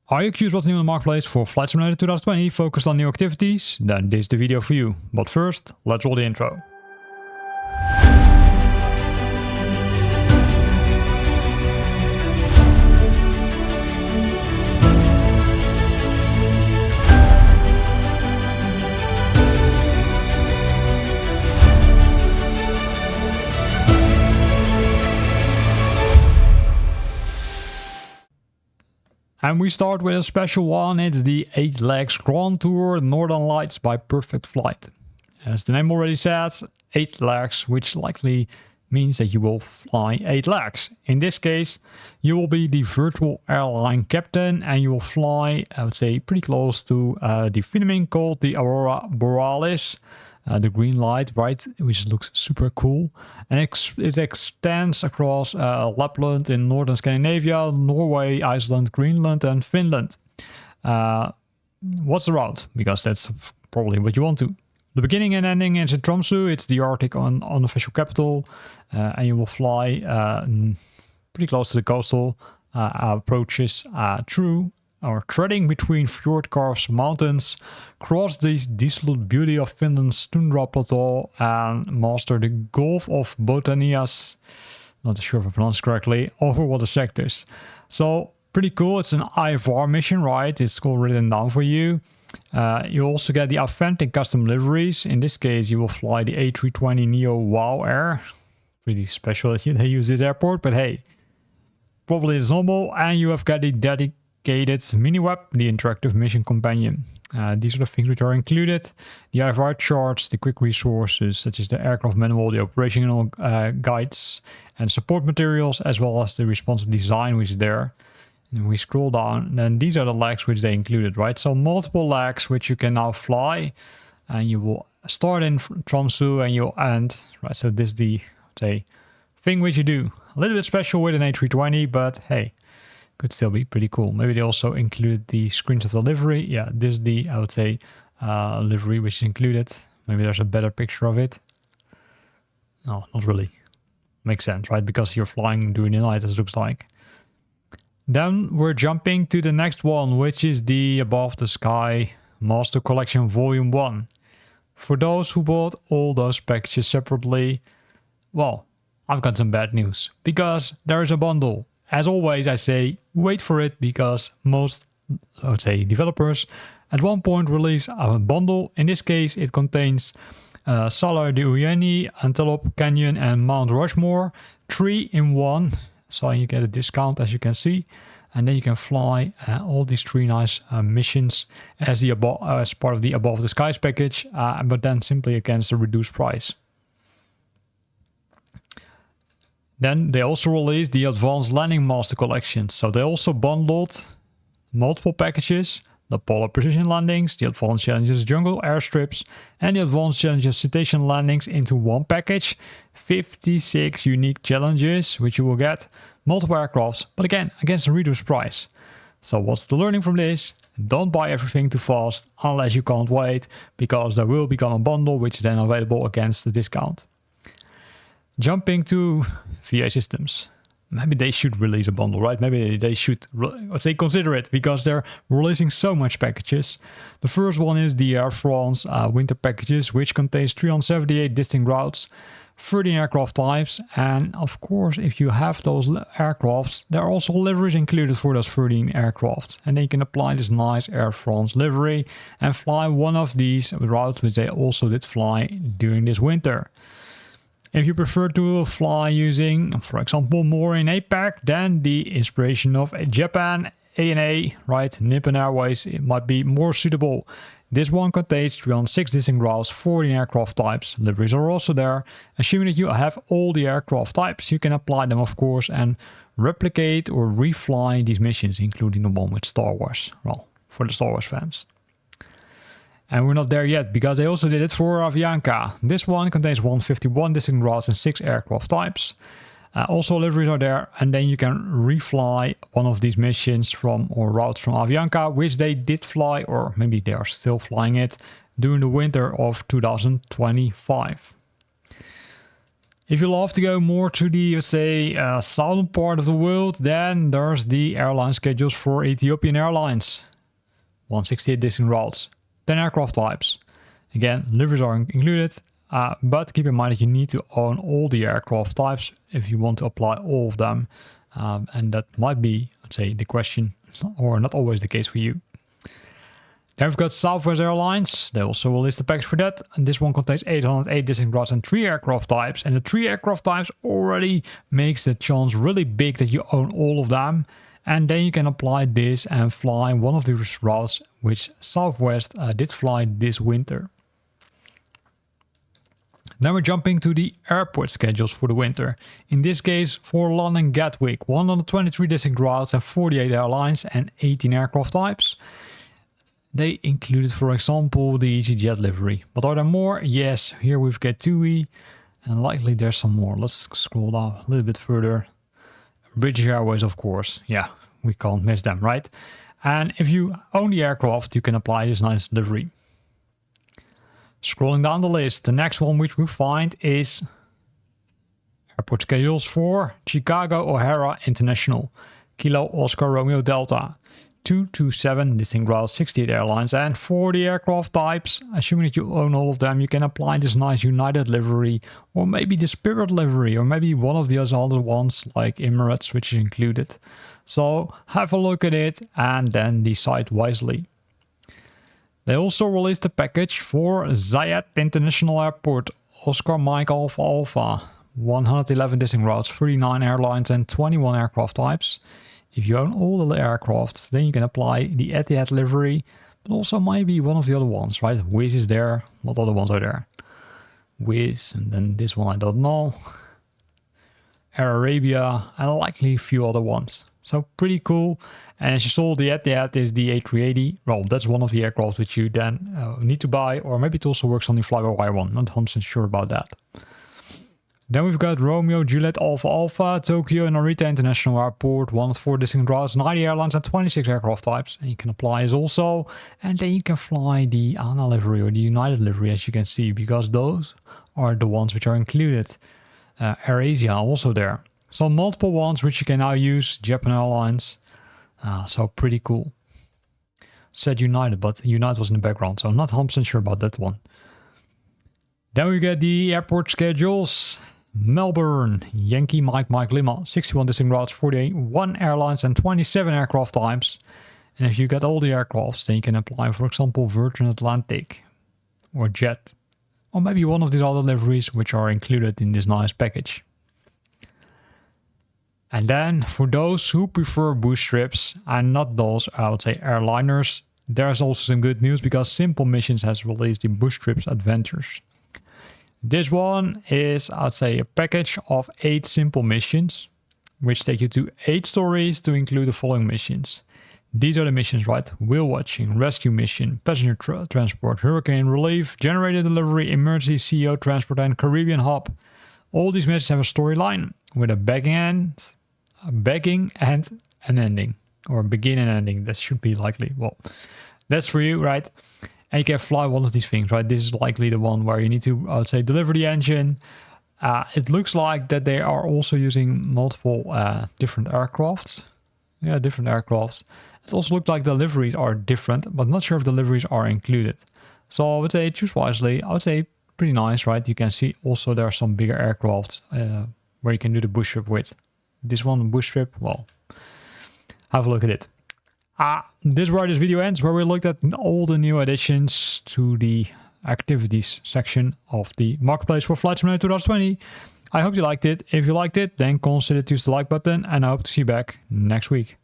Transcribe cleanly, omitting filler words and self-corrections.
Are you curious what's new in the marketplace for Flight Simulator 2020 focused on new activities? Then this is the video for you. But first, let's roll the intro. And we start with a special one. It's the 8 Legs Grand Tour Northern Lights by Perfect Flight. As the name already says, 8 legs, which likely means that you will fly 8 legs. In this case, you will be the virtual airline captain and you will fly, I would say, pretty close to the phenomenon called the Aurora Borealis. The green light, right, which looks super cool. And it extends across Lapland in northern Scandinavia, Norway, Iceland, Greenland and Finland. What's the route? Because that's probably what you want to. The beginning and ending is in Tromsø. It's the Arctic unofficial capital. And you will fly pretty close to the coastal approaches through or treading between fjord-carved mountains, cross the desolate beauty of Finland's tundra plateau, and master the Gulf of Botanias, not sure if I pronounced correctly, over water sectors. So pretty cool. It's an IFR mission, right? It's all written down for you. You also get the authentic custom liveries. In this case, you will fly the A320neo WOW Air. Pretty special that they use this airport, but hey, probably it's normal. And you have got the dedicated MiniWeb, the interactive mission companion. These are the things which are included. The IFR charts, the quick resources such as the aircraft manual, the operational guides and support materials, as well as the responsive design which is there. And we scroll down, then these are the legs which they included, right? So multiple legs which you can now fly, and you will start in Tromsø and you'll end, right? So this is the, say, thing which you do. A little bit special with an A320, but hey, could still be pretty cool. Maybe they also included the screens of the livery. Yeah, this is the, I would say, livery which is included. Maybe there's a better picture of it. No, not really. Makes sense, right? Because you're flying during the night, as it looks like. Then we're jumping to the next one, which is the Above the Sky Master Collection Volume 1. For those who bought all those packages separately, well, I've got some bad news. Because there is a bundle. As always, I say, wait for it, because most, I would say, developers at one point release a bundle. In this case, it contains Salar de Uyuni, Antelope Canyon and Mount Rushmore, 3 in 1. So you get a discount, as you can see. And then you can fly all these 3 nice missions as part of the Above the Skies package, but then simply against a reduced price. Then they also released the Advanced Landing Master Collection. So they also bundled multiple packages, the Polar Precision Landings, the Advanced Challenges Jungle Airstrips, and the Advanced Challenges Citation Landings into one package. 56 unique challenges, which you will get, multiple aircrafts, but again, against a reduced price. So what's the learning from this? Don't buy everything too fast unless you can't wait, because there will become a bundle which is then available against the discount. Jumping to VA Systems. Maybe they should release a bundle, right? Maybe they should, let's say, consider it, because they're releasing so much packages. The first one is the Air France winter packages, which contains 378 distinct routes, 13 aircraft types, and of course, if you have those aircrafts, there are also liveries included for those 13 aircrafts. And then you can apply this nice Air France livery and fly one of these routes, which they also did fly during this winter. If you prefer to fly using, for example, more in APAC, then the inspiration of Japan, ANA, right, Nippon Airways, it might be more suitable. This one contains 306 distinct routes, 14 aircraft types. Liveries are also there. Assuming that you have all the aircraft types, you can apply them, of course, and replicate or refly these missions, including the one with Star Wars. Well, for the Star Wars fans. And we're not there yet, because they also did it for Avianca. This one contains 151 distinct routes and 6 aircraft types. Also liveries are there, and then you can refly one of these missions from or routes from Avianca, which they did fly, or maybe they are still flying it, during the winter of 2025. If you love to go more to the, let's say, southern part of the world, then there's the airline schedules for Ethiopian Airlines. 168 distinct routes, 10 aircraft types. Again, liveries are included, but keep in mind that you need to own all the aircraft types if you want to apply all of them. And that might be, let's say, the question, or not always the case for you. Then we've got Southwest Airlines. They also released a package for that. And this one contains 808 distinct routes and 3 aircraft types. And the 3 aircraft types already makes the chance really big that you own all of them. And then you can apply this and fly one of these routes, which Southwest did fly this winter. Then we're jumping to the airport schedules for the winter. In this case, for London Gatwick, 123 distinct routes and 48 airlines and 18 aircraft types. They included, for example, the EasyJet livery. But are there more? Yes, here we've got TUI, and likely there's some more. Let's scroll down a little bit further. British Airways, of course. Yeah, we can't miss them, right? And if you own the aircraft, you can apply this nice livery. Scrolling down the list, the next one which we find is airport schedules for Chicago O'Hara International, Kilo Oscar Romeo Delta, 227 distinct routes, 68 airlines and 40 aircraft types. Assuming that you own all of them, you can apply this nice United livery, or maybe the Spirit livery, or maybe one of the other ones like Emirates, which is included. So have a look at it and then decide wisely. They also released a package for Zayed International Airport, Oscar Mike Alpha Alpha, 111 distinct routes, 39 airlines and 21 aircraft types. If you own all the aircraft, then you can apply the Etihad livery, but also maybe one of the other ones, right? Wizz is there. What other ones are there? Wizz, and then this one I don't know. Air Arabia, and likely a few other ones. So pretty cool. And as you saw, the Etihad is the A380. Well, that's one of the aircraft which you then need to buy, or maybe it also works on the fly-by-wire one. Not 100% sure about that. Then we've got Romeo Juliet Alpha Alpha, Tokyo Narita International Airport, 104 distinct routes, 90 airlines and 26 aircraft types. And you can apply this also. And then you can fly the ANA livery or the United livery, as you can see, because those are the ones which are included. AirAsia also there. So multiple ones which you can now use, Japan Airlines. So pretty cool. Said United, but United was in the background, so I'm not 100% sure about that one. Then we get the airport schedules. Melbourne, Yankee Mike Mike Lima, 61 distinct routes, 41 airlines and 27 aircraft types. And if you get all the aircrafts, then you can apply, for example, Virgin Atlantic or Jet, or maybe one of these other liveries which are included in this nice package. And then for those who prefer bush trips and not those, I would say, airliners, there's also some good news because Simple Missions has released the Bush Trips Adventures. This one is, I'd say, a package of 8 simple missions, which take you to 8 stories to include the following missions. These are the missions, right? Whale watching, rescue mission, passenger transport, hurricane relief, generator delivery, emergency CEO transport, and Caribbean hub. All these missions have a storyline with a beginning and an ending, or begin and ending. That should be likely. Well, that's for you, right? And you can fly one of these things, right? This is likely the one where you need to, I would say, deliver the engine. It looks like that they are also using multiple different aircrafts. Yeah, different aircrafts. It also looks like the liveries are different, but not sure if the liveries are included. So I would say choose wisely. I would say pretty nice, right? You can see also there are some bigger aircrafts where you can do the bush trip with. This one, bush trip, well, have a look at it. This is where this video ends, where we looked at all the new additions to the activities section of the marketplace for Flight Simulator 2020. I hope you liked it. If you liked it, then consider to use the like button, and I hope to see you back next week.